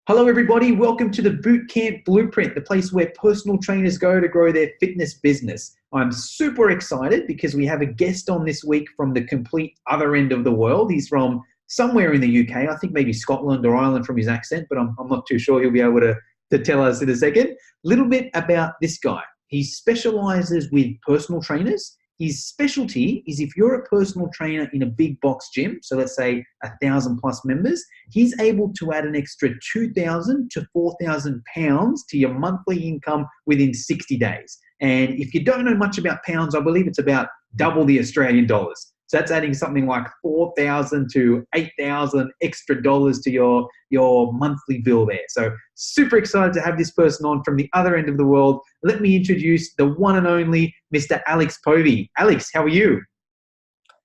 Hello, everybody. Welcome to the Bootcamp Blueprint, the place where personal trainers go to grow their fitness business. I'm super excited because we have a guest on this week from the complete other end of the world. He's from somewhere in the UK, I think maybe Scotland or Ireland from his accent, but I'm not too sure. He'll be able to tell us in a second. A little bit about this guy. He specializes with personal trainers. His specialty is if you're a personal trainer in a big box gym, so let's say 1,000 plus members, he's able to add an extra 2,000 to 4,000 pounds to your monthly income within 60 days. And if you don't know much about pounds, I believe it's about double the Australian dollars. So that's adding something like 4,000 to 8,000 extra dollars to your monthly bill there. So super excited to have this person on from the other end of the world. Let me introduce the one and only Mr. Alex Povey. Alex, how are you?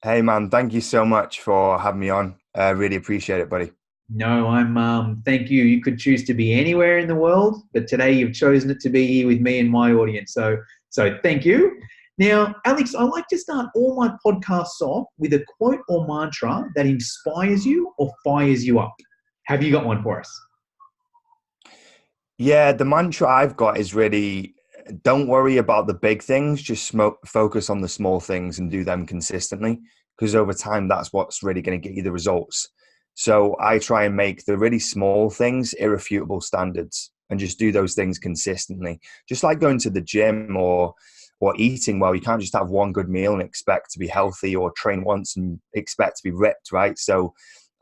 Hey man, thank you so much for having me on. I really appreciate it, buddy. No, thank you. You could choose to be anywhere in the world, but today you've chosen it to be here with me and my audience. So thank you. Now, Alex, I like to start all my podcasts off with a quote or mantra that inspires you or fires you up. Have you got one for us? Yeah, the mantra I've got is really don't worry about the big things, just focus on the small things and do them consistently, because over time, that's what's really going to get you the results. So I try and make the really small things irrefutable standards and just do those things consistently. Just like going to the gym or eating well, you can't just have one good meal and expect to be healthy, or train once and expect to be ripped, right? So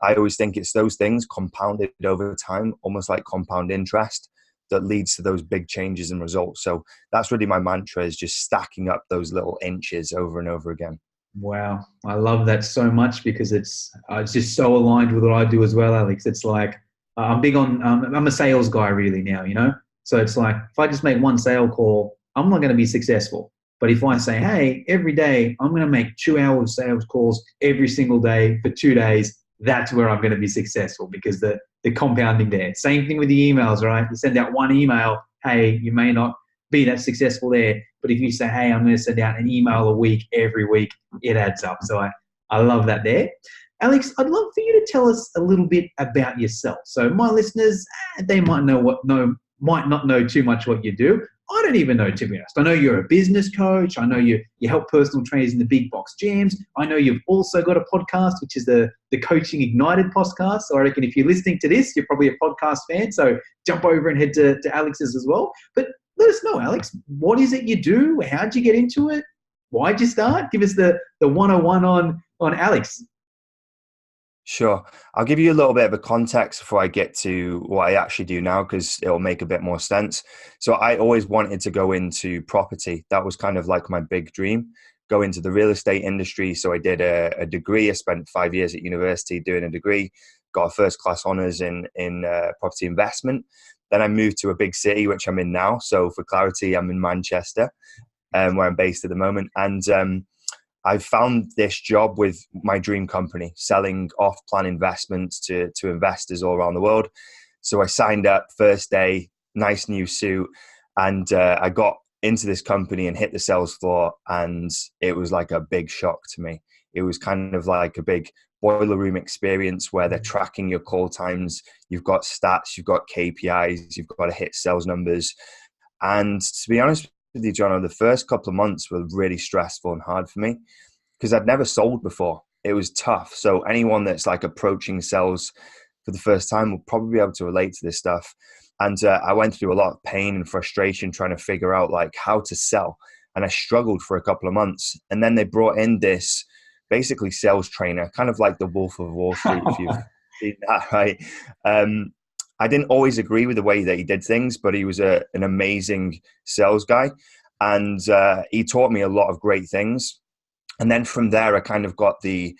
I always think it's those things compounded over time, almost like compound interest, that leads to those big changes and results. So that's really my mantra, is just stacking up those little inches over and over again. Wow, I love that so much because it's just so aligned with what I do as well, Alex. It's like I'm big on I'm a sales guy really now. So it's like if I just make one sale call, I'm not going to be successful. But if I say, hey, every day I'm going to make 2 hours sales calls every single day for 2 days, that's where I'm going to be successful, because the compounding there. Same thing with the emails, right? You send out one email, hey, you may not be that successful there. But if you say, hey, I'm going to send out an email a week, every week, it adds up. So I love that there. Alex, I'd love for you to tell us a little bit about yourself. So my listeners, they might not know too much what you do. I don't even know, to be honest. I know you're a business coach. I know you help personal trainers in the big box gyms. I know you've also got a podcast, which is the Coaching Ignited podcast. So I reckon if you're listening to this, you're probably a podcast fan. So jump over and head to Alex's as well. But let us know, Alex, what is it you do? How'd you get into it? Why'd you start? Give us the 101 on Alex. Sure. I'll give you a little bit of a context before I get to what I actually do now, because it'll make a bit more sense. So I always wanted to go into property. That was kind of like my big dream, go into the real estate industry. So I did a degree. I spent 5 years at university doing a degree, got a first class honours in property investment. Then I moved to a big city, which I'm in now. So for clarity, I'm in Manchester, where I'm based at the moment. And I found this job with my dream company, selling off-plan investments to investors all around the world. So I signed up first day, nice new suit, and I got into this company and hit the sales floor, and it was like a big shock to me. It was kind of like a big boiler room experience where they're tracking your call times. You've got stats, you've got KPIs, you've got to hit sales numbers. And to be honest with you, John, the first couple of months were really stressful and hard for me because I'd never sold before. It was tough. So anyone that's like approaching sales for the first time will probably be able to relate to this stuff. And I went through a lot of pain and frustration trying to figure out like how to sell. And I struggled for a couple of months. And then they brought in this basically sales trainer, kind of like the Wolf of Wall Street, if you've seen that, right? I didn't always agree with the way that he did things, but he was an amazing sales guy. And he taught me a lot of great things. And then from there, I kind of got the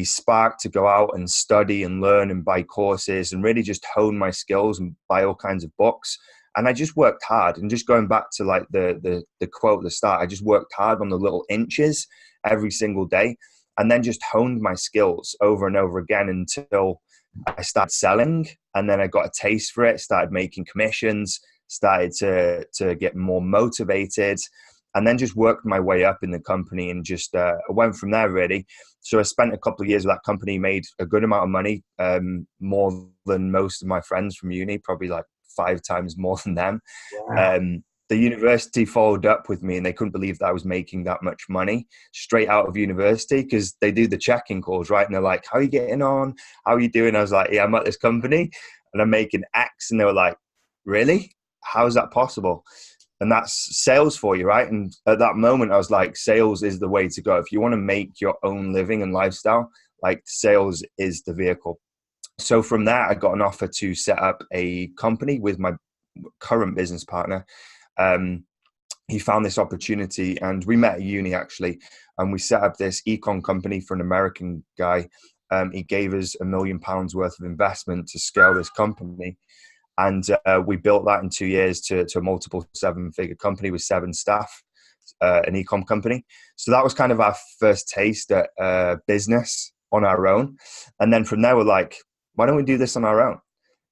spark to go out and study and learn and buy courses and really just hone my skills and buy all kinds of books. And I just worked hard. And just going back to like the quote at the start, I just worked hard on the little inches every single day, and then just honed my skills over and over again until I started selling. And then I got a taste for it, started making commissions, started to get more motivated. and then just worked my way up in the company and just went from there really. So I spent a couple of years with that company, made a good amount of money, more than most of my friends from uni, probably like 5 times more than them. Wow. The university followed up with me and they couldn't believe that I was making that much money straight out of university, because they do the check-in calls, right? And they're like, how are you getting on? How are you doing? I was like, yeah, I'm at this company and I'm making X. And they were like, really? How is that possible? And that's sales for you, right? And at that moment, I was like, sales is the way to go. If you want to make your own living and lifestyle, like sales is the vehicle. So from there, I got an offer to set up a company with my current business partner. He found this opportunity and we met at uni actually, and we set up this econ company for an American guy. He gave us £1 million worth of investment to scale this company. And we built that in 2 years to a multiple 7-figure company with 7 staff, an ecom company. So that was kind of our first taste at business on our own. And then from there, we're like, why don't we do this on our own?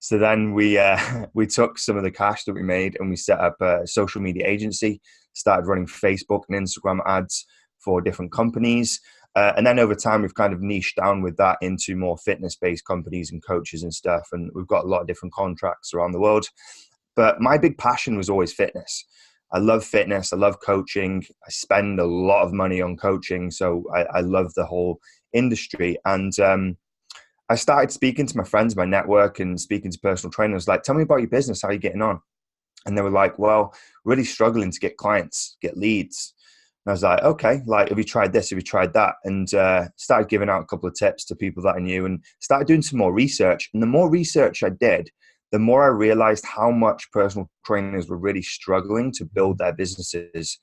So then we took some of the cash that we made and we set up a social media agency, started running Facebook and Instagram ads for different companies. And then over time, we've kind of niched down with that into more fitness-based companies and coaches and stuff. And we've got a lot of different contracts around the world. But my big passion was always fitness. I love fitness. I love coaching. I spend a lot of money on coaching. So I love the whole industry. And I started speaking to my friends, my network, and speaking to personal trainers, like, tell me about your business. How are you getting on? And they were like, well, really struggling to get clients, get leads. And I was like, okay, like, have you tried this? Have you tried that? And started giving out a couple of tips to people that I knew and started doing some more research. And the more research I did, the more I realized how much personal trainers were really struggling to build their businesses.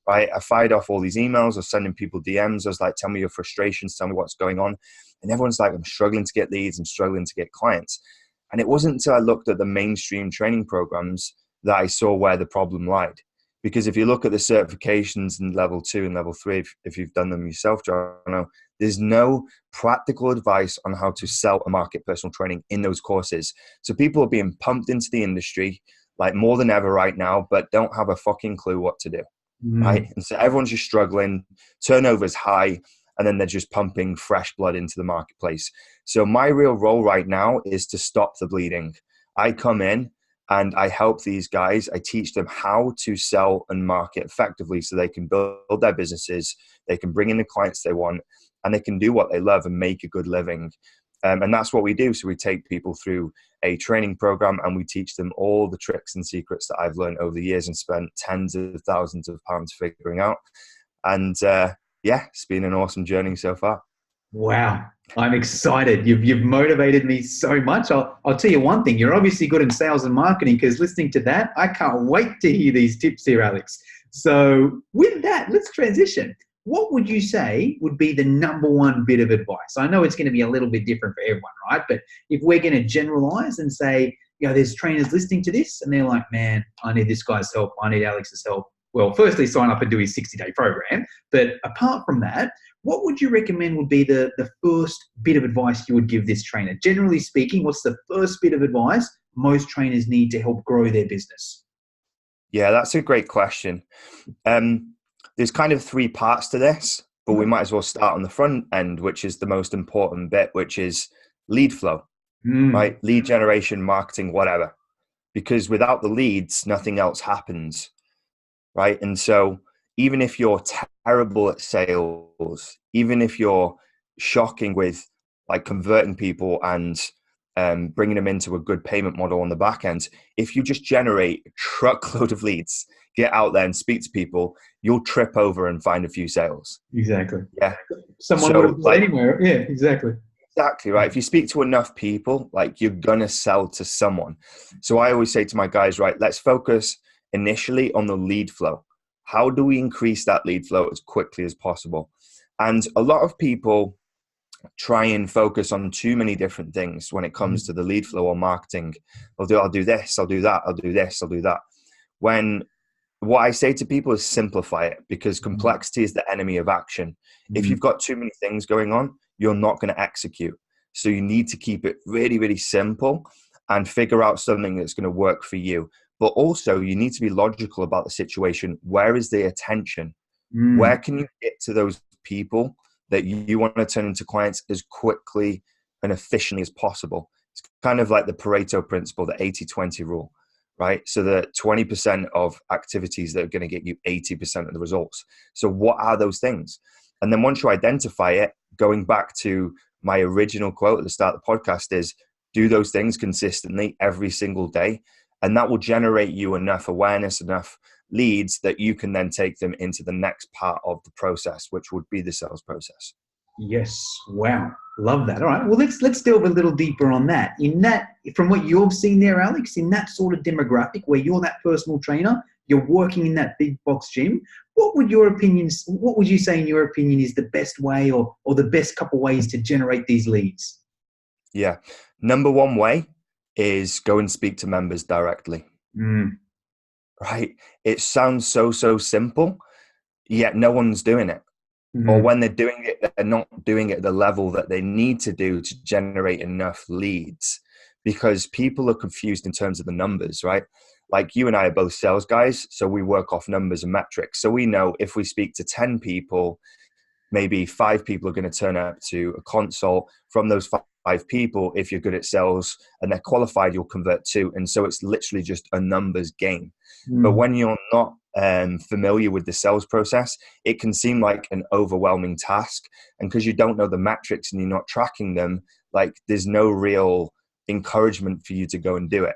Right? I fired off all these emails. I was sending people DMs. I was like, tell me your frustrations. Tell me what's going on. And everyone's like, I'm struggling to get leads. I'm struggling to get clients. And it wasn't until I looked at the mainstream training programs that I saw where the problem lied. Because if you look at the certifications in level 2 and level 3, if you've done them yourself, John, there's no practical advice on how to sell and market personal training in those courses. So people are being pumped into the industry like more than ever right now, but don't have a fucking clue what to do. Right? And so everyone's just struggling, turnover's high, and then they're just pumping fresh blood into the marketplace. So my real role right now is to stop the bleeding. I come in and I help these guys. I teach them how to sell and market effectively so they can build their businesses, they can bring in the clients they want, and they can do what they love and make a good living. And that's what we do. So we take people through a training program and we teach them all the tricks and secrets that I've learned over the years and spent tens of thousands of pounds figuring out. And yeah, it's been an awesome journey so far. Wow. I'm excited. You've motivated me so much. I'll tell you one thing. You're obviously good in sales and marketing, because listening to that, I can't wait to hear these tips here, Alex. So with that, let's transition. What would you say would be the number one bit of advice? I know it's going to be a little bit different for everyone, right? But if we're going to generalize and say, there's trainers listening to this and they're like, man, I need this guy's help. I need Alex's help. Well, firstly, sign up and do his 60-day program. But apart from that, what would you recommend would be the first bit of advice you would give this trainer? Generally speaking, what's the first bit of advice most trainers need to help grow their business? Yeah, that's a great question. There's kind of 3 parts to this, but we might as well start on the front end, which is the most important bit, which is lead flow, right? Lead generation, marketing, whatever. Because without the leads, nothing else happens, right? And so even if you're terrible at sales, even if you're shocking with like converting people and bringing them into a good payment model on the back end, if you just generate a truckload of leads, get out there and speak to people, you'll trip over and find a few sales. Exactly. Yeah. Someone would have gone anywhere. Yeah, exactly. Exactly, right. If you speak to enough people, like, you're going to sell to someone. So I always say to my guys, right, let's focus initially on the lead flow. How do we increase that lead flow as quickly as possible? And a lot of people try and focus on too many different things when it comes to the lead flow or marketing. I'll do this, I'll do that, I'll do this, I'll do that. When what I say to people is simplify it, because complexity is the enemy of action. If you've got too many things going on, you're not going to execute. So you need to keep it really, really simple and figure out something that's going to work for you. but also you need to be logical about the situation. Where is the attention? Mm. Where can you get to those people that you want to turn into clients as quickly and efficiently as possible? It's kind of like the Pareto principle, the 80-20 rule, right? So the 20% of activities that are going to get you 80% of the results. So what are those things? And then once you identify it, going back to my original quote at the start of the podcast is, do those things consistently every single day. And that will generate you enough awareness, enough leads that you can then take them into the next part of the process, which would be the sales process. Yes. Wow. Love that. All right. Well, let's delve a little deeper on that. In that, from what you've seen there, Alex, in that sort of demographic where you're that personal trainer, you're working in that big box gym, what would you say in your opinion is the best way or the best couple ways to generate these leads? Yeah. Number one way is go and speak to members directly. Mm. Right? It sounds so simple, yet no one's doing it. Or Mm. when they're doing it, they're not doing it at the level that they need to do to generate enough leads, because people are confused in terms of the numbers, right? Like you and I are both sales guys, so we work off numbers and metrics. So we know if we speak to 10 people, maybe 5 people are going to turn up to a consult. From those 5 people, if you're good at sales and they're qualified, you'll convert 2. And so it's literally just a numbers game. But Mm. when you're not familiar with the sales process, it can seem like an overwhelming task. And because you don't know the metrics and you're not tracking them, like there's no real encouragement for you to go and do it.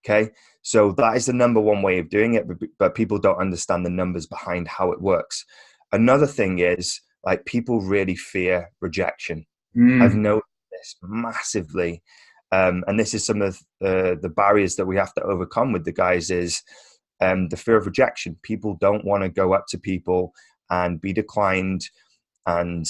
Okay. So that is the number one way of doing it, but people don't understand the numbers behind how it works. Another thing is, like, people really fear rejection. I've Mm. noticed this massively. And this is some of the barriers that we have to overcome with the guys is the fear of rejection. People don't want to go up to people and be declined and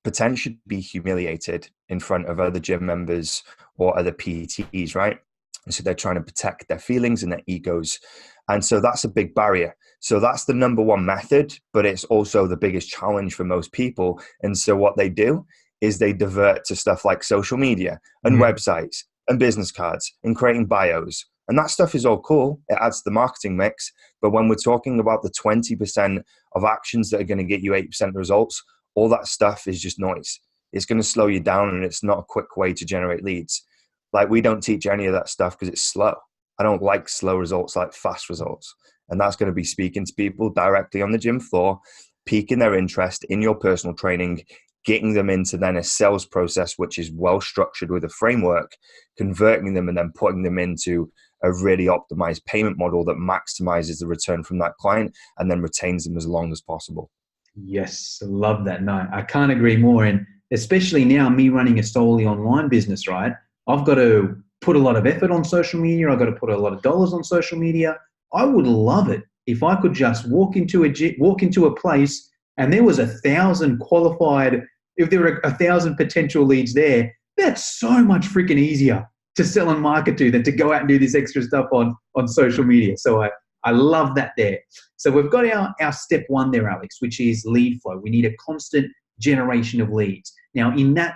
potentially be humiliated in front of other gym members or other PTs, right? And so they're trying to protect their feelings and their egos. And so that's a big barrier. So that's the number one method, but it's also the biggest challenge for most people. And so what they do is they divert to stuff like social media and Mm. websites and business cards and creating bios. And that stuff is all cool. It adds to the marketing mix. But when we're talking about the 20% of actions that are going to get you 80% of the results, all that stuff is just noise. It's going to slow you down, and it's not a quick way to generate leads. Like, we don't teach any of that stuff because it's slow. I don't like slow results, I like fast results. And that's going to be speaking to people directly on the gym floor, piquing their interest in your personal training, getting them into then a sales process, which is well structured with a framework, converting them and then putting them into a really optimized payment model that maximizes the return from that client and then retains them as long as possible. Yes, I love that. No, I can't agree more. And especially now, me running a solely online business, right? I've got to put a lot of effort on social media. I've got to put a lot of dollars on social media. I would love it if I could just walk into a place and there was 1,000 qualified. If there were 1,000 potential leads there, that's so much freaking easier to sell and market to than to go out and do this extra stuff on social media. So I love that there. So we've got our step one there, Alex, which is lead flow. We need a constant generation of leads. Now, in that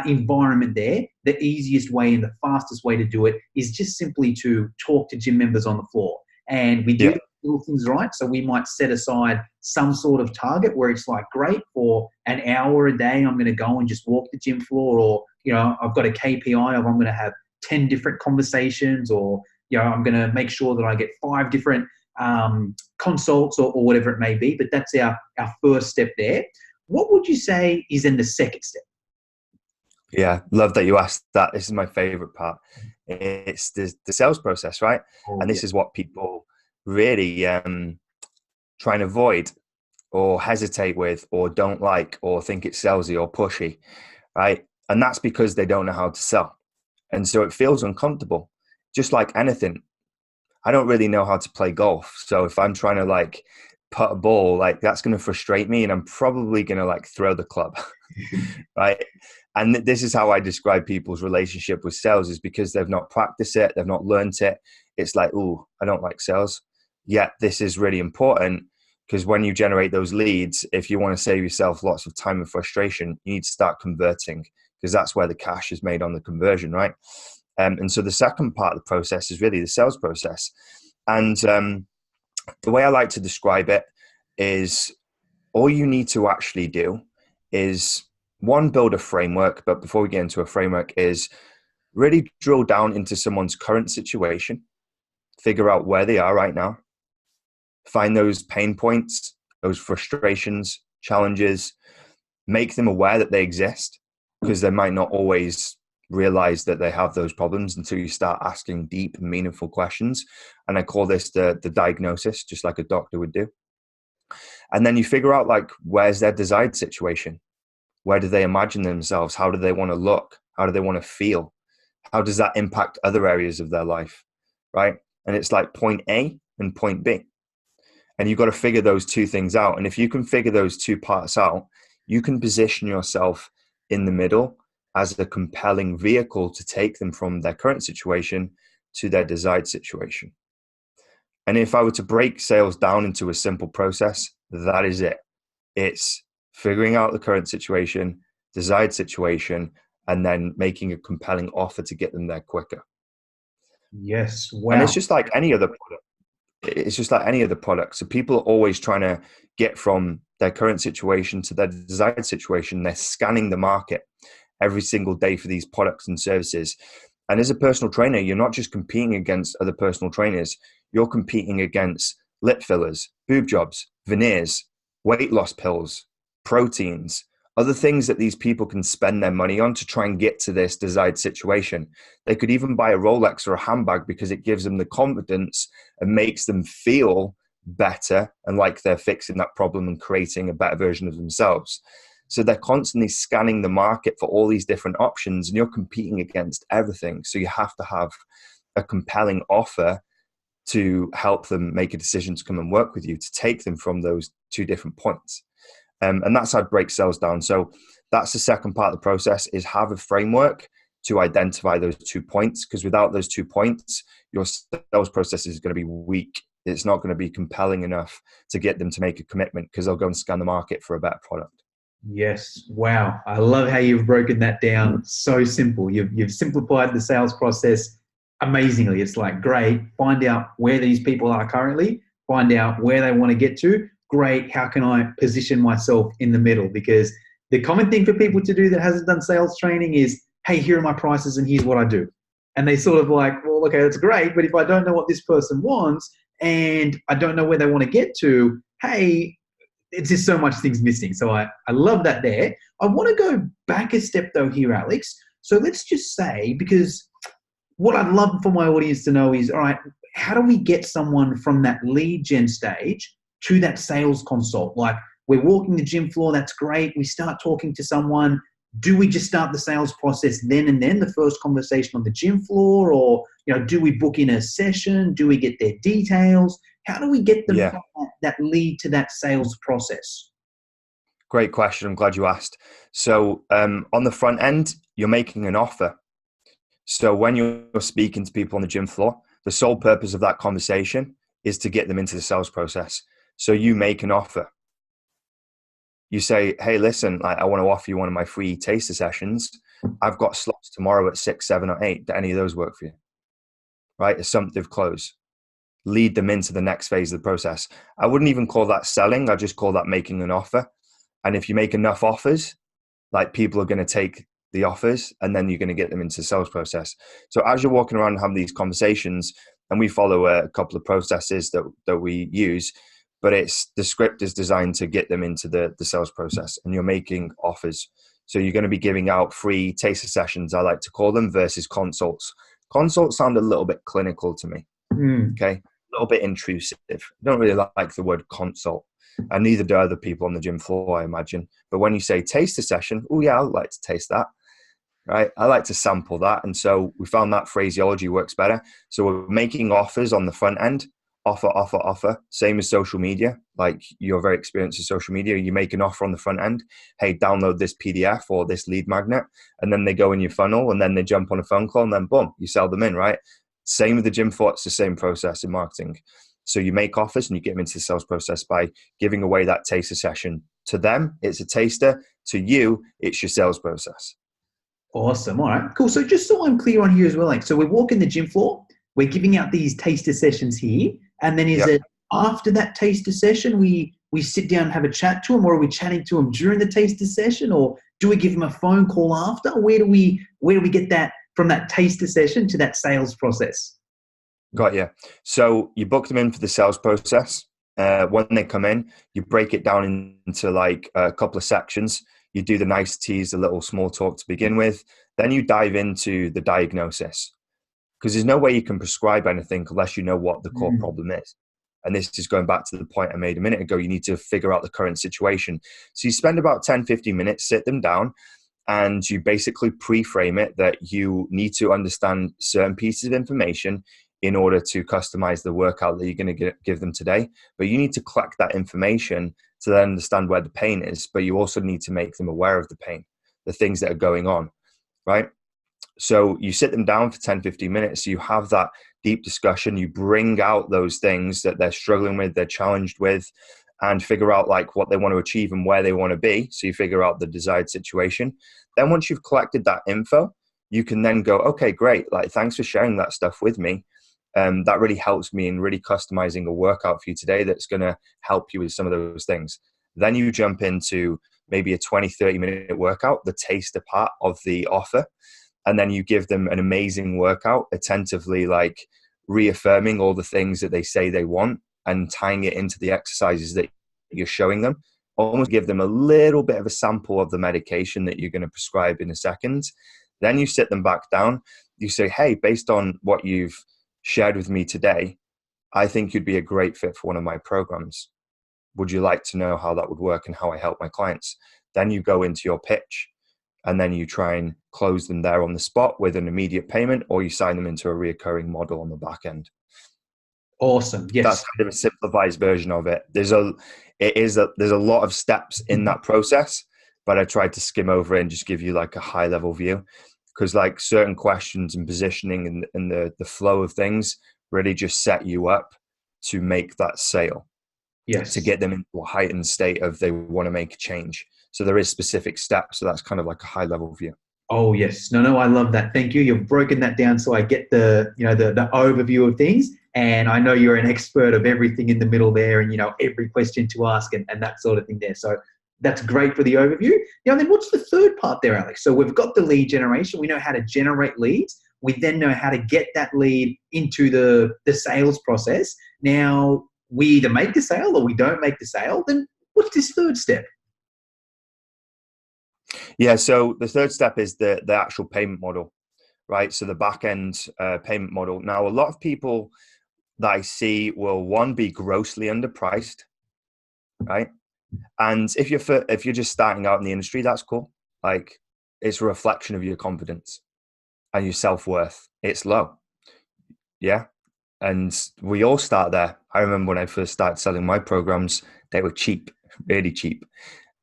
environment there, the easiest way and the fastest way to do it is just simply to talk to gym members on the floor. And we do little things right. So we might set aside some sort of target where it's like, great, for an hour a day, I'm going to go and just walk the gym floor, or, I've got a KPI of I'm going to have 10 different conversations, or, I'm going to make sure that I get 5 different consults or whatever it may be. But that's our first step there. What would you say is in the second step? Yeah, love that you asked that. This is my favorite part. It's the sales process, right? Oh, And this is what people really try and avoid or hesitate with or don't like or think it's salesy or pushy, right? And that's because they don't know how to sell. And so it feels uncomfortable. Just like anything, I don't really know how to play golf. So if I'm trying to like putt a ball, like that's going to frustrate me, and I'm probably going to like throw the club, right? And this is how I describe people's relationship with sales, is because they've not practiced it, they've not learned it. It's like, oh, I don't like sales. Yet this is really important, because when you generate those leads, if you want to save yourself lots of time and frustration, you need to start converting, because that's where the cash is made on the conversion, right? And so the second part of the process is really the sales process. And the way I like to describe it is all you need to actually do is, one, build a framework. But before we get into a framework, is really drill down into someone's current situation, figure out where they are right now, find those pain points, those frustrations, challenges, make them aware that they exist, because they might not always realize that they have those problems until you start asking deep and meaningful questions. And I call this the diagnosis, just like a doctor would do. And then you figure out, like, where's their desired situation? Where do they imagine themselves? How do they want to look? How do they want to feel? How does that impact other areas of their life? Right? And it's like point A and point B. And you've got to figure those two things out. And if you can figure those two parts out, you can position yourself in the middle as a compelling vehicle to take them from their current situation to their desired situation. And if I were to break sales down into a simple process, that is it. It's figuring out the current situation, desired situation, and then making a compelling offer to get them there quicker. Yes. Wow. And it's just like any other product. It's just like any other product. So people are always trying to get from their current situation to their desired situation. They're scanning the market every single day for these products and services. And as a personal trainer, you're not just competing against other personal trainers. You're competing against lip fillers, boob jobs, veneers, weight loss pills, proteins, other things that these people can spend their money on to try and get to this desired situation. They could even buy a Rolex or a handbag because it gives them the confidence and makes them feel better and like they're fixing that problem and creating a better version of themselves. So they're constantly scanning the market for all these different options, and you're competing against everything. So you have to have a compelling offer to help them make a decision to come and work with you, to take them from those two different points. And that's how I break sales down. So that's the second part of the process, is have a framework to identify those 2 points, because without those 2 points, your sales process is going to be weak. It's not going to be compelling enough to get them to make a commitment, because they'll go and scan the market for a better product. Yes. Wow. I love how you've broken that down. So simple. You've simplified the sales process amazingly. It's like, great, find out where these people are currently, find out where they want to get to. Great, how can I position myself in the middle? Because the common thing for people to do that hasn't done sales training is, hey, here are my prices and here's what I do. And they sort of like, well, okay, that's great, but if I don't know what this person wants and I don't know where they want to get to, hey, it's just so much things missing. So I love that there. I want to go back a step though here, Alex. So let's just say, because what I'd love for my audience to know is, all right, how do we get someone from that lead gen stage to that sales consult? Like, we're walking the gym floor, that's great. We start talking to someone. Do we just start the sales process then and then, the first conversation on the gym floor? Or, do we book in a session? Do we get their details? How do we get them from that lead to that sales process? Great question. I'm glad you asked. So on the front end, you're making an offer. So when you're speaking to people on the gym floor, the sole purpose of that conversation is to get them into the sales process. So you make an offer. You say, hey, listen, I want to offer you one of my free taster sessions. I've got slots tomorrow at 6, 7, or 8. Do any of those work for you? Right? Assumptive close. Lead them into the next phase of the process. I wouldn't even call that selling. I just call that making an offer. And if you make enough offers, like, people are going to take the offers, and then you're going to get them into the sales process. So as you're walking around and having these conversations, and we follow a couple of processes that we use, but the script is designed to get them into the sales process, and you're making offers. So you're going to be giving out free taster sessions, I like to call them, versus consults. Consults sound a little bit clinical to me. Okay. A little bit intrusive. I don't really like the word consult, and neither do other people on the gym floor, I imagine. But when you say taster session, oh yeah, I'd like to taste that. Right? I like to sample that. And so we found that phraseology works better. So we're making offers on the front end. Offer. Same as social media. Like, you're very experienced with social media. You make an offer on the front end. Hey, download this PDF or this lead magnet. And then they go in your funnel, and then they jump on a phone call, and then boom, you sell them in, right? Same with the gym floor. It's the same process in marketing. So you make offers and you get them into the sales process by giving away that taster session. To them, it's a taster. To you, it's your sales process. Awesome. All right, cool. So just so I'm clear on here as well, like, so we're walking the gym floor. we're giving out these taster sessions here, and then is Yep. it after that taster session we sit down and have a chat to them, or are we chatting to them during the taster session, or do we give them a phone call after? Where do we get that from that taster session to that sales process? Got you. So you book them in for the sales process. When they come in, you break it down into like a couple of sections. You do the niceties, a little small talk to begin with. Then you dive into the diagnosis, because there's no way you can prescribe anything unless you know what the core Mm. problem is. And this is going back to the point I made a minute ago. You need to figure out the current situation. So you spend about 10, 15 minutes, sit them down, and you basically pre-frame it that you need to understand certain pieces of information in order to customize the workout that you're going to give them today. But you need to collect that information to then understand where the pain is, but you also need to make them aware of the pain, the things that are going on, right? So you sit them down for 10, 15 minutes, you have that deep discussion, you bring out those things that they're struggling with, they're challenged with, and figure out like what they want to achieve and where they want to be. So you figure out the desired situation. Then once you've collected that info, you can then go, okay, great. Like, thanks for sharing that stuff with me. That really helps me in really customizing a workout for you today that's going to help you with some of those things. Then you jump into maybe a 20, 30-minute workout, the taster part of the offer. And then you give them an amazing workout, attentively like reaffirming all the things that they say they want and tying it into the exercises that you're showing them. Almost give them a little bit of a sample of the medication that you're going to prescribe in a second. Then you sit them back down. You say, hey, based on what you've shared with me today, I think you'd be a great fit for one of my programs. Would you like to know how that would work and how I help my clients? Then you go into your pitch, and then you try and close them there on the spot with an immediate payment, or you sign them into a reoccurring model on the back end. Awesome. That's Yes. kind of a simplified version of it. There's a lot of steps in that process, but I tried to skim over it and just give you like a high level view, because like certain questions and positioning and the flow of things really just set you up to make that sale, to Yes. get them into a heightened state of they want to make a change. So there is specific steps. So that's kind of like a high level view. Oh yes. No, I love that. Thank you. You've broken that down so I get the overview of things. And I know you're an expert of everything in the middle there, and every question to ask, and that sort of thing there. So that's great for the overview. Now then, what's the third part there, Alex? So we've got the lead generation. We know how to generate leads. We then know how to get that lead into the sales process. Now we either make the sale or we don't make the sale. Then what's this third step? Yeah. So the third step is the actual payment model, right? So the back end payment model. Now, a lot of people that I see will, one, be grossly underpriced, right? And if you're just starting out in the industry, that's cool. Like, it's a reflection of your confidence and your self-worth. It's low. Yeah. And we all start there. I remember when I first started selling my programs, they were cheap, really cheap.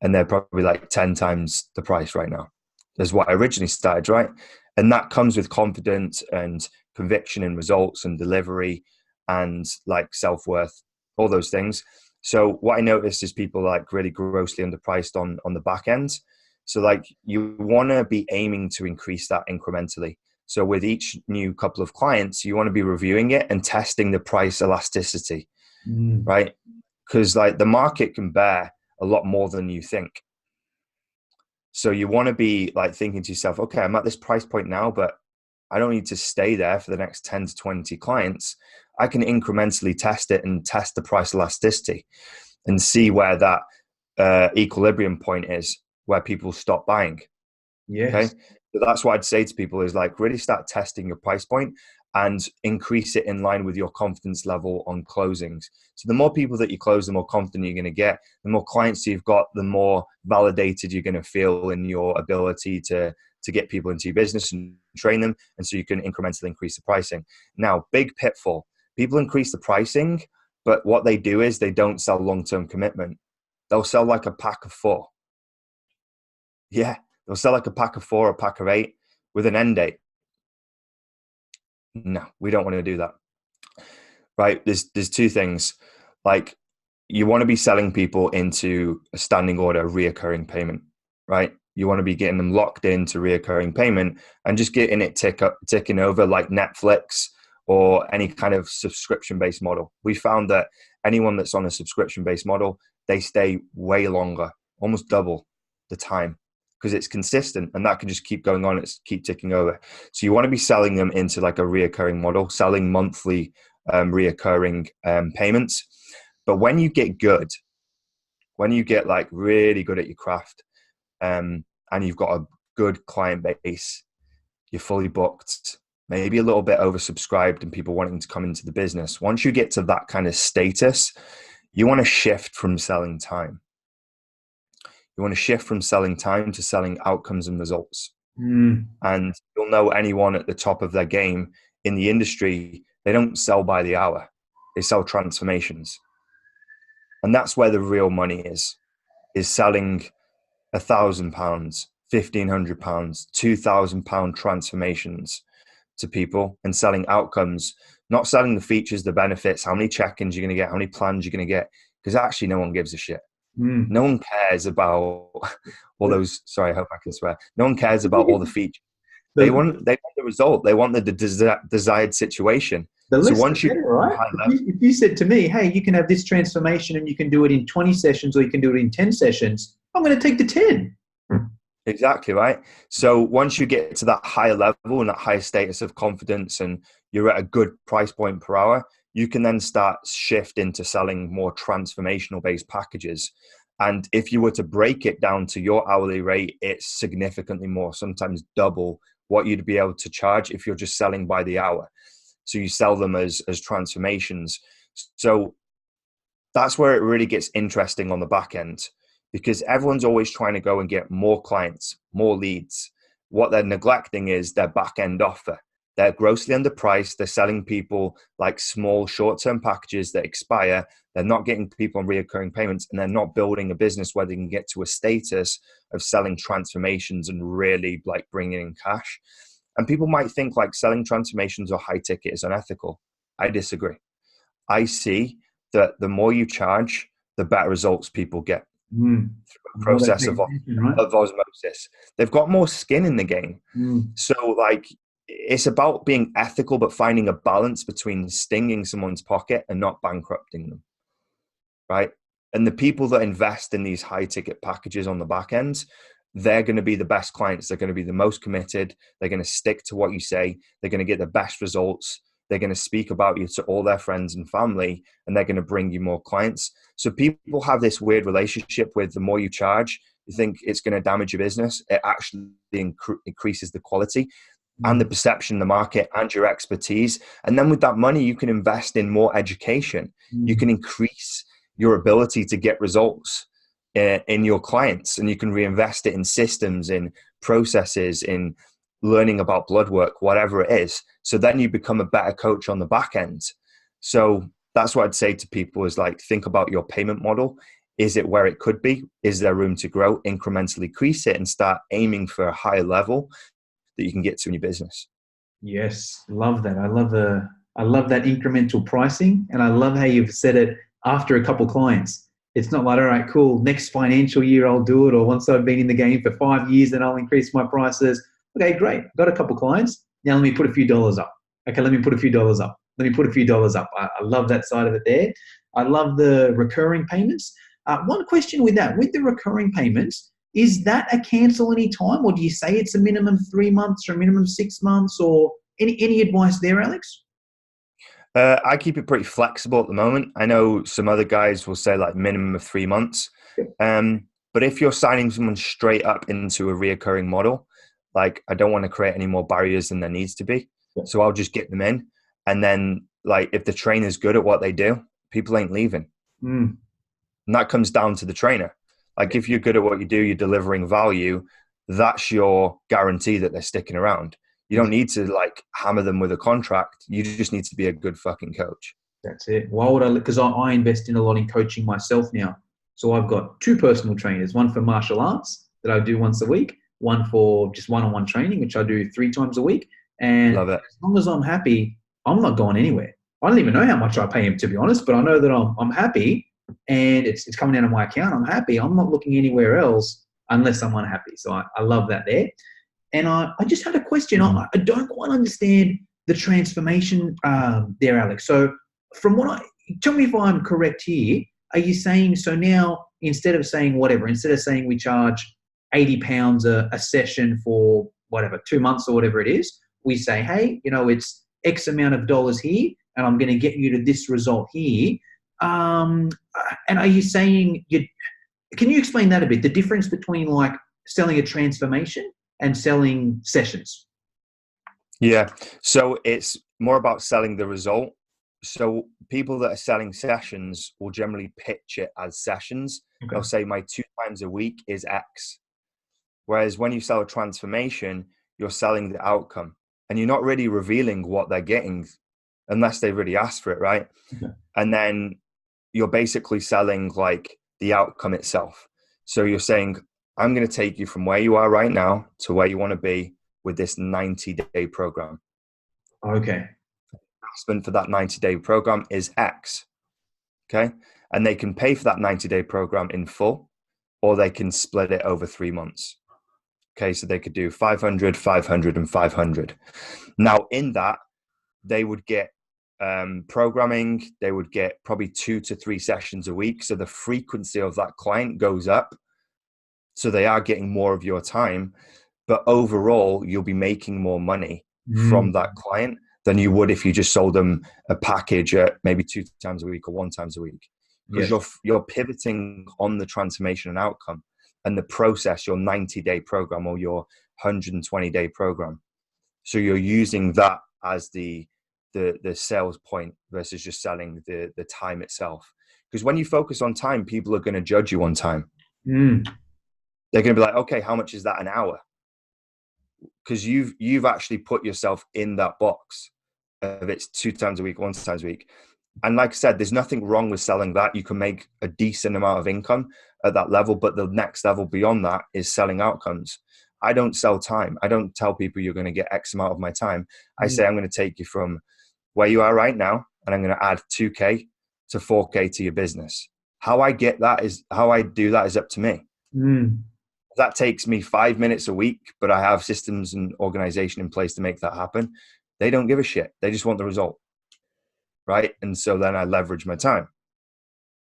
And they're probably like 10 times the price right now. That's what I originally started, right? And that comes with confidence and conviction in results and delivery and like self-worth, all those things. So what I noticed is people like really grossly underpriced on the back end. So like you want to be aiming to increase that incrementally. So with each new couple of clients, you want to be reviewing it and testing the price elasticity, Mm. right? Because like the market can bear a lot more than you think. So you want to be like thinking to yourself, okay, I'm at this price point now, but I don't need to stay there for the next 10 to 20 clients. I can incrementally test it and test the price elasticity and see where that equilibrium point is, where people stop buying. Okay. Yes. So that's what I'd say to people is like really start testing your price point and increase it in line with your confidence level on closings. So the more people that you close, the more confident you're going to get. The more clients you've got, the more validated you're going to feel in your ability to get people into your business and train them. And so you can incrementally increase the pricing. Now, big pitfall. People increase the pricing, but what they do is they don't sell long-term commitment. They'll sell like a pack of 4. Yeah. They'll sell like a pack of 4 or a pack of 8 with an end date. No, we don't want to do that. Right? There's two things. Like, you want to be selling people into a standing order reoccurring payment, right? You want to be getting them locked into reoccurring payment and just getting it ticking over like Netflix or any kind of subscription-based model. We found that anyone that's on a subscription-based model, they stay way longer, almost double the time, because it's consistent and that can just keep going on. It's keep ticking over. So you want to be selling them into like a reoccurring model, selling monthly reoccurring payments. But when you get good, when you get like really good at your craft, and you've got a good client base, you're fully booked, maybe a little bit oversubscribed and people wanting to come into the business. Once you get to that kind of status, you want to shift from selling time. You want to shift from selling time to selling outcomes and results. And you'll know anyone at the top of their game in the industry, they don't sell by the hour. They sell transformations. And that's where the real money is selling £1,000, £1,500, £2,000 transformations to people and selling outcomes, not selling the features, the benefits, how many check-ins you're going to get, how many plans you're going to get, because actually no one gives a shit. No one cares about all those, sorry, I hope I can swear. No one cares about all the features. They want the result. They want the desired situation. The so less once the better, right? If you said to me, hey, you can have this transformation and you can do it in 20 sessions or you can do it in 10 sessions, I'm going to take the 10. Exactly, right? So once you get to that higher level and that higher status of confidence and you're at a good price point per hour, you can then start shift into selling more transformational based packages. And if you were to break it down to your hourly rate, it's significantly more, sometimes double what you'd be able to charge if you're just selling by the hour. So you sell them as transformations. So that's where it really gets interesting on the back end, because everyone's always trying to go and get more clients, more leads. What they're neglecting is their back end offer. They're grossly underpriced. They're selling people like small short-term packages that expire. They're not getting people on reoccurring payments, and they're not building a business where they can get to a status of selling transformations and really like bringing in cash. And people might think like selling transformations or high ticket is unethical. I disagree. I see that the more you charge, the better results people get through a process of osmosis. They've got more skin in the game. So like, it's about being ethical, but finding a balance between stinging someone's pocket and not bankrupting them, right? And the people that invest in these high ticket packages on the back end, they're going to be the best clients. They're going to be the most committed. They're going to stick to what you say. They're going to get the best results. They're going to speak about you to all their friends and family, and they're going to bring you more clients. So people have this weird relationship with the more you charge, you think it's going to damage your business. It actually increases the quality and the perception in the market and your expertise. And then with that money, you can invest in more education. You can increase your ability to get results in your clients, and you can reinvest it in systems, in processes, in learning about blood work, whatever it is. So then you become a better coach on the back end. So that's what I'd say to people is like, think about your payment model. Is it where it could be? Is there room to grow? Incrementally increase it and start aiming for a higher level that you can get to in your business. Yes, love that. I love that incremental pricing, and I love how you've said it after a couple clients. It's not like, all right, cool, next financial year I'll do it, or once I've been in the game for 5 years, then I'll increase my prices. Okay, great. Got a couple clients. Now let me put a few dollars up. Okay, let me put a few dollars up. Let me put a few dollars up. I love that side of it there. I love the recurring payments. One question with that, with the recurring payments, is that a cancel any time, or do you say it's a minimum 3 months or a minimum 6 months, or any advice there, Alex? I keep it pretty flexible at the moment. I know some other guys will say like minimum of 3 months. But if you're signing someone straight up into a reoccurring model, like I don't want to create any more barriers than there needs to be. So I'll just get them in. And then like, if the trainer's good at what they do, people ain't leaving. And that comes down to the trainer. Like if you're good at what you do, you're delivering value, that's your guarantee that they're sticking around. You don't need to like hammer them with a contract. You just need to be a good fucking coach. That's it. Why would I? Because I invest in a lot in coaching myself now. So I've got 2 personal trainers, one for martial arts that I do once a week, one for just one-on-one training, which I do 3 times a week. And Love it. as long as I'm happy, I'm not going anywhere. I don't even know how much I pay him, to be honest, but I know that I'm happy and it's coming out of my account. I'm happy. I'm not looking anywhere else unless I'm unhappy. So I love that there. And I just had a question. I don't quite understand the transformation there, Alex. So from what tell me if I'm correct here. Are you saying, so now instead of saying we charge £80 a session for whatever, 2 months or whatever it is, we say, hey, it's X amount of dollars here, and I'm going to get you to this result here. And are you saying, can you explain that a bit? The difference between like selling a transformation and selling sessions? Yeah. So it's more about selling the result. So people that are selling sessions will generally pitch it as sessions. Okay. They'll say my 2 times a week is X. Whereas when you sell a transformation, you're selling the outcome, and you're not really revealing what they're getting unless they really ask for it, right? Okay. And then you're basically selling like the outcome itself. So you're saying, I'm going to take you from where you are right now to where you want to be with this 90-day program. Okay. Investment for that 90-day program is X. Okay. And they can pay for that 90-day program in full, or they can split it over 3 months. Okay. So they could do 500, 500, and 500. Now in that, they would get programming. They would get probably 2 to 3 sessions a week. So the frequency of that client goes up. So they are getting more of your time, but overall you'll be making more money from that client than you would if you just sold them a package at maybe 2 times a week or 1 time a week. Because you're pivoting on the transformation and outcome and the process, your 90-day program or your 120-day program. So you're using that as the sales point versus just selling the time itself. Because when you focus on time, people are going to judge you on time. They're going to be like, okay, how much is that an hour? Because you've actually put yourself in that box of it's 2 times a week, 1 time a week. And like I said, there's nothing wrong with selling that. You can make a decent amount of income at that level, but the next level beyond that is selling outcomes. I don't sell time. I don't tell people you're going to get X amount of my time. I say, I'm going to take you from where you are right now, and I'm going to add 2K to 4K to your business. How I do that is up to me. That takes me 5 minutes a week, but I have systems and organization in place to make that happen. They don't give a shit. They just want the result. Right. And so then I leverage my time.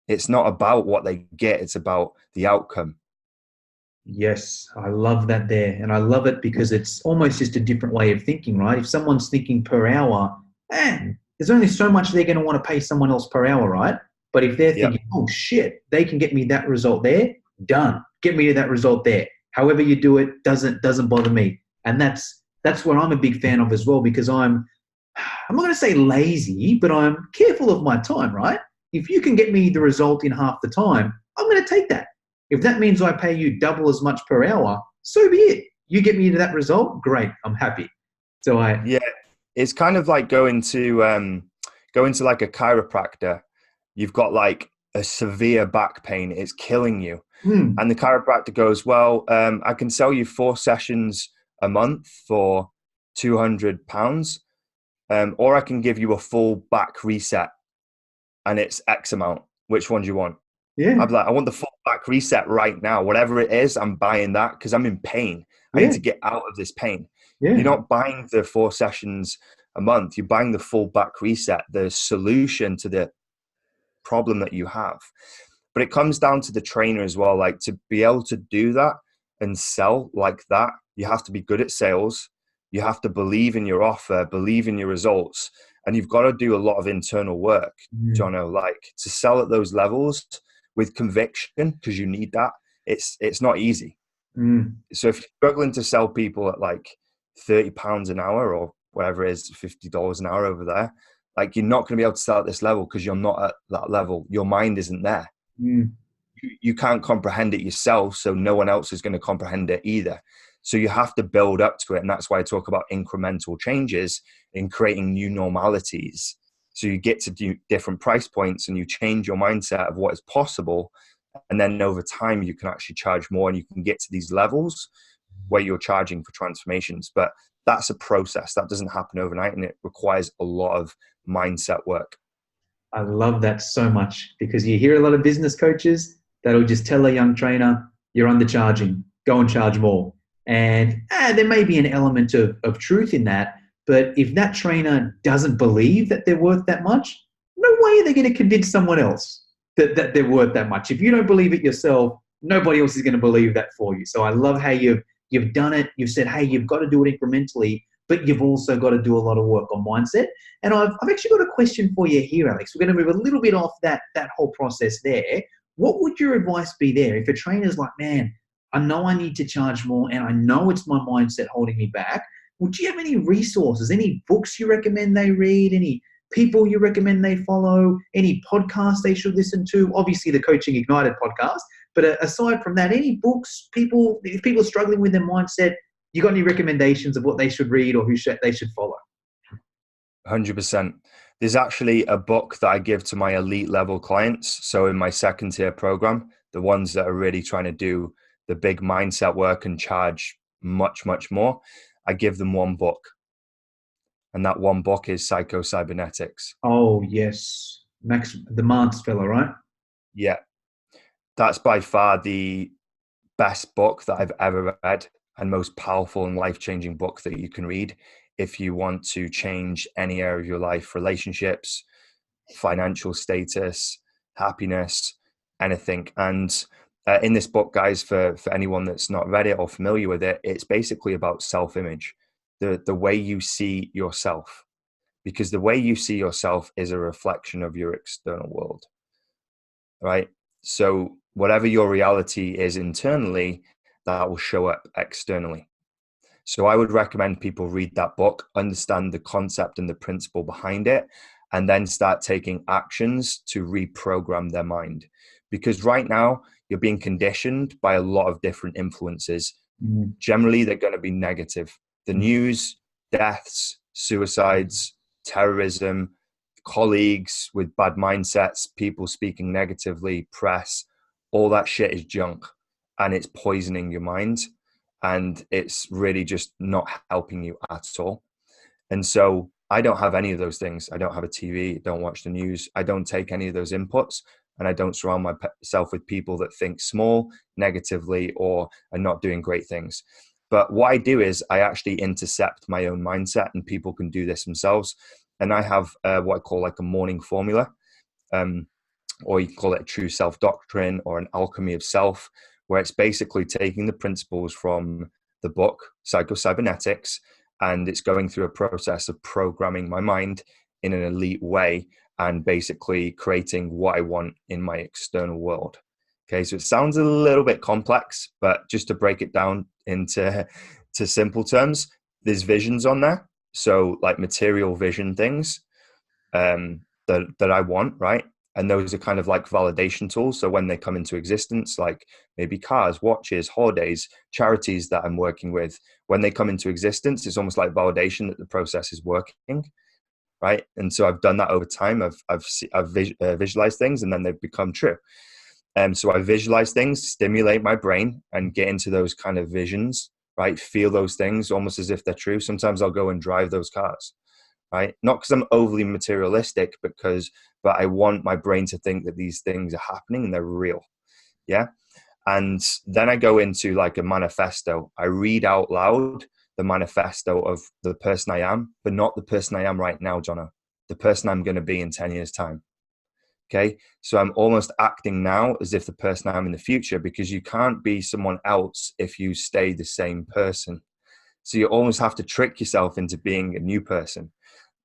It's not about what they get. It's about the outcome. Yes, I love that there. And I love it because it's almost just a different way of thinking, right? If someone's thinking per hour, man, there's only so much they're going to want to pay someone else per hour, right? But if they're thinking, oh shit, they can get me that result there, done. Get me to that result there. However you do it doesn't bother me. And that's what I'm a big fan of as well, because I'm not going to say lazy, but I'm careful of my time, right? If you can get me the result in half the time, I'm going to take that. If that means I pay you double as much per hour, so be it. You get me to that result, great. I'm happy. So it's kind of like going to like a chiropractor. You've got like a severe back pain. It's killing you. And the chiropractor goes, well, I can sell you 4 sessions a month for £200, or I can give you a full back reset and it's X amount. Which one do you want? Yeah. I'm like, I want the full back reset right now. Whatever it is, I'm buying that because I'm in pain. I need to get out of this pain. You're not buying the 4 sessions a month. You're buying the full back reset, the solution to the problem that you have. But it comes down to the trainer as well. Like, to be able to do that and sell like that, you have to be good at sales. You have to believe in your offer, believe in your results, and you've got to do a lot of internal work, Jono, like to sell at those levels with conviction, because you need that. It's not easy. So if you're struggling to sell people at like £30 an hour or whatever it is, $50 an hour over there, like you're not going to be able to sell at this level because you're not at that level. Your mind isn't there. You can't comprehend it yourself, so no one else is going to comprehend it either. So you have to build up to it, and that's why I talk about incremental changes in creating new normalities. So you get to do different price points and you change your mindset of what is possible, and then over time you can actually charge more, and you can get to these levels where you're charging for transformations. But that's a process that doesn't happen overnight, and it requires a lot of mindset work. I love that so much, because you hear a lot of business coaches that'll just tell a young trainer, you're undercharging, go and charge more. And there may be an element of truth in that, But if that trainer doesn't believe that they're worth that much, no way are they going to convince someone else that they're worth that much. If you don't believe it yourself, nobody else is going to believe that for you. So I love how you've done it. You've said, hey, you've got to do it incrementally, but you've also got to do a lot of work on mindset. And I've actually got a question for you here, Alex. We're going to move a little bit off that whole process there. What would your advice be there if a trainer's like, man, I know I need to charge more and I know it's my mindset holding me back. Would you have any resources, any books you recommend they read, any people you recommend they follow, any podcasts they should listen to? Obviously the Coaching Ignited podcast, but aside from that, any books, if people are struggling with their mindset, you got any recommendations of what they should read or they should follow? 100%. There's actually a book that I give to my elite level clients. So in my second tier program, the ones that are really trying to do the big mindset work and charge much, much more, I give them one book. And that one book is Psycho-Cybernetics. Oh, yes. Max, the Mance fella, right? Yeah. That's by far the best book that I've ever read and most powerful and life-changing book that you can read if you want to change any area of your life, relationships, financial status, happiness, anything. And in this book, guys, for anyone that's not read it or familiar with it, it's basically about self-image, the way you see yourself, because the way you see yourself is a reflection of your external world, right? So whatever your reality is internally, that will show up externally. So I would recommend people read that book, understand the concept and the principle behind it, and then start taking actions to reprogram their mind. Because right now, you're being conditioned by a lot of different influences. Generally, they're going to be negative. The news, deaths, suicides, terrorism, colleagues with bad mindsets, people speaking negatively, press, all that shit is junk, and it's poisoning your mind. And it's really just not helping you at all. And so I don't have any of those things. I don't have a TV, don't watch the news. I don't take any of those inputs. And I don't surround myself with people that think small, negatively, or are not doing great things. But what I do is I actually intercept my own mindset, and people can do this themselves. And I have what I call like a morning formula, or you can call it a true self doctrine or an alchemy of self, where it's basically taking the principles from the book, Psycho-Cybernetics, and it's going through a process of programming my mind in an elite way and basically creating what I want in my external world. Okay, so it sounds a little bit complex, but just to break it down into simple terms, there's visions on there. So like material vision things that I want, right? And those are kind of like validation tools. So when they come into existence, like maybe cars, watches, holidays, charities that I'm working with, when they come into existence, it's almost like validation that the process is working, right? And so I've done that over time. I've visualized things, and then they've become true. So I visualize things, stimulate my brain, and get into those kind of visions, right? Feel those things almost as if they're true. Sometimes I'll go and drive those cars. Right? Not because I'm overly materialistic, but I want my brain to think that these things are happening and they're real. Yeah. And then I go into like a manifesto. I read out loud the manifesto of the person I am, but not the person I am right now, Jono. The person I'm going to be in 10 years' time. Okay. So I'm almost acting now as if the person I am in the future, because you can't be someone else if you stay the same person. So you almost have to trick yourself into being a new person.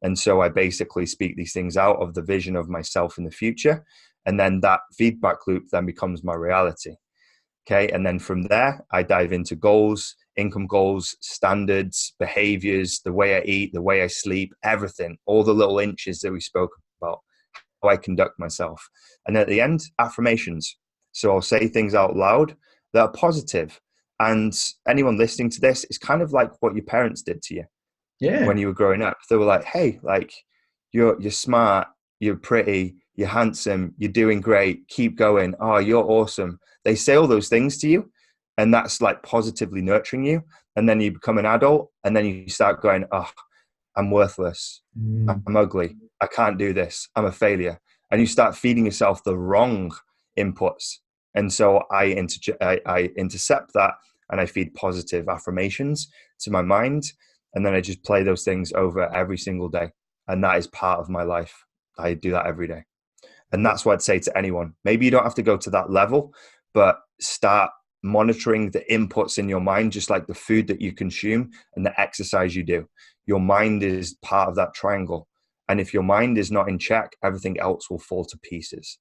And so I basically speak these things out of the vision of myself in the future. And then that feedback loop then becomes my reality. Okay. And then from there, I dive into goals, income goals, standards, behaviors, the way I eat, the way I sleep, everything, all the little inches that we spoke about, how I conduct myself. And at the end, affirmations. So I'll say things out loud that are positive. And anyone listening to this, is kind of like what your parents did to you. Yeah. When you were growing up, they were like, hey, like you're smart, you're pretty, you're handsome, you're doing great, keep going, oh, you're awesome. They say all those things to you, and that's like positively nurturing you. And then you become an adult, and then you start going, oh, I'm worthless, I'm ugly, I can't do this, I'm a failure. And you start feeding yourself the wrong inputs. And so I intercept that, and I feed positive affirmations to my mind. And then I just play those things over every single day. And that is part of my life. I do that every day. And that's what I'd say to anyone. Maybe you don't have to go to that level, but start monitoring the inputs in your mind, just like the food that you consume and the exercise you do. Your mind is part of that triangle. And if your mind is not in check, everything else will fall to pieces.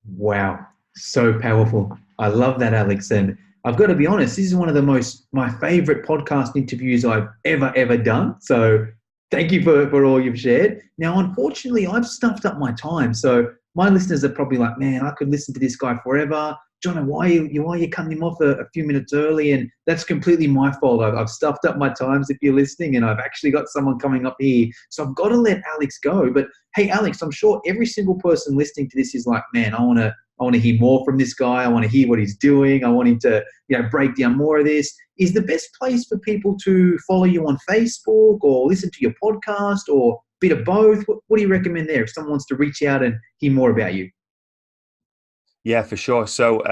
Wow, so powerful. I love that, Alex. And I've got to be honest, this is one of my favorite podcast interviews I've ever done. So thank you for all you've shared. Now, unfortunately, I've stuffed up my time. So my listeners are probably like, man, I could listen to this guy forever. John, why are you cutting him off a few minutes early? And that's completely my fault. I've stuffed up my times if you're listening, and I've actually got someone coming up here. So I've got to let Alex go. But hey, Alex, I'm sure every single person listening to this is like, man, I want to hear more from this guy. I want to hear what he's doing. I want him to, break down more of this. Is the best place for people to follow you on Facebook or listen to your podcast or a bit of both? What do you recommend there if someone wants to reach out and hear more about you? Yeah, for sure. So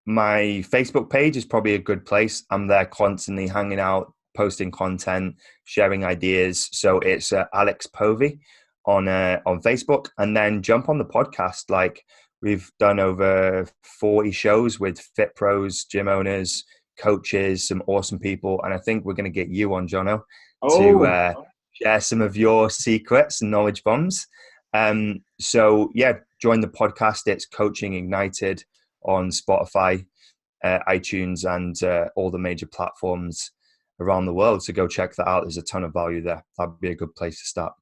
my Facebook page is probably a good place. I'm there constantly hanging out, posting content, sharing ideas. So it's Alex Povey on Facebook, and then jump on the podcast. Like, we've done over 40 shows with fit pros, gym owners, coaches, some awesome people. And I think we're going to get you on, Jono, to share some of your secrets and knowledge bombs. So yeah, join the podcast. It's Coaching Ignited on Spotify, iTunes, and all the major platforms around the world. So go check that out. There's a ton of value there. That'd be a good place to start.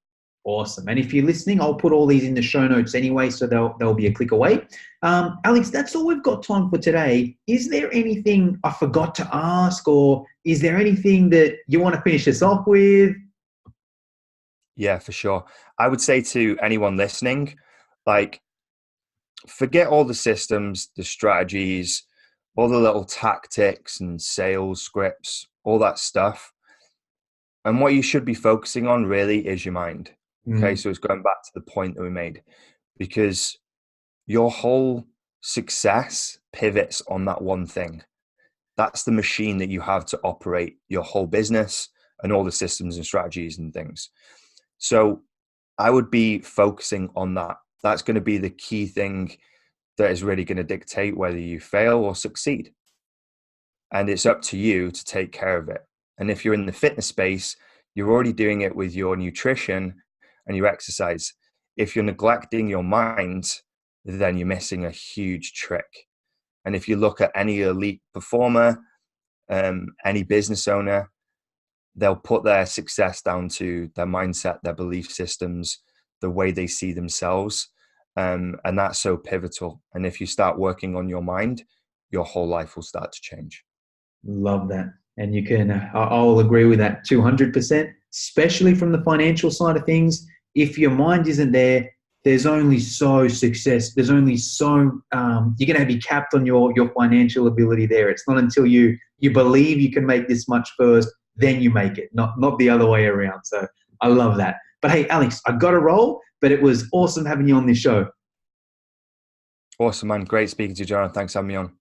Awesome. And if you're listening, I'll put all these in the show notes anyway, so they'll be a click away. Alex, that's all we've got time for today. Is there anything I forgot to ask, or is there anything that you want to finish us off with? Yeah, for sure. I would say to anyone listening, like, forget all the systems, the strategies, all the little tactics and sales scripts, all that stuff. And what you should be focusing on really is your mind. Okay, so it's going back to the point that we made, because your whole success pivots on that one thing. That's the machine that you have to operate your whole business and all the systems and strategies and things. So I would be focusing on that. That's going to be the key thing that is really going to dictate whether you fail or succeed. And it's up to you to take care of it. And if you're in the fitness space, you're already doing it with your nutrition and your exercise. If you're neglecting your mind, then you're missing a huge trick. And if you look at any elite performer, any business owner, they'll put their success down to their mindset, their belief systems, the way they see themselves. And that's so pivotal. And if you start working on your mind, your whole life will start to change. Love that. And you can, I'll agree with that 200%, especially from the financial side of things. If your mind isn't there, there's only so success. There's only so, you're going to be capped on your financial ability there. It's not until you believe you can make this much first, then you make it, not the other way around. So I love that. But hey, Alex, I got to roll, but it was awesome having you on this show. Awesome, man. Great speaking to you, John. Thanks for having me on.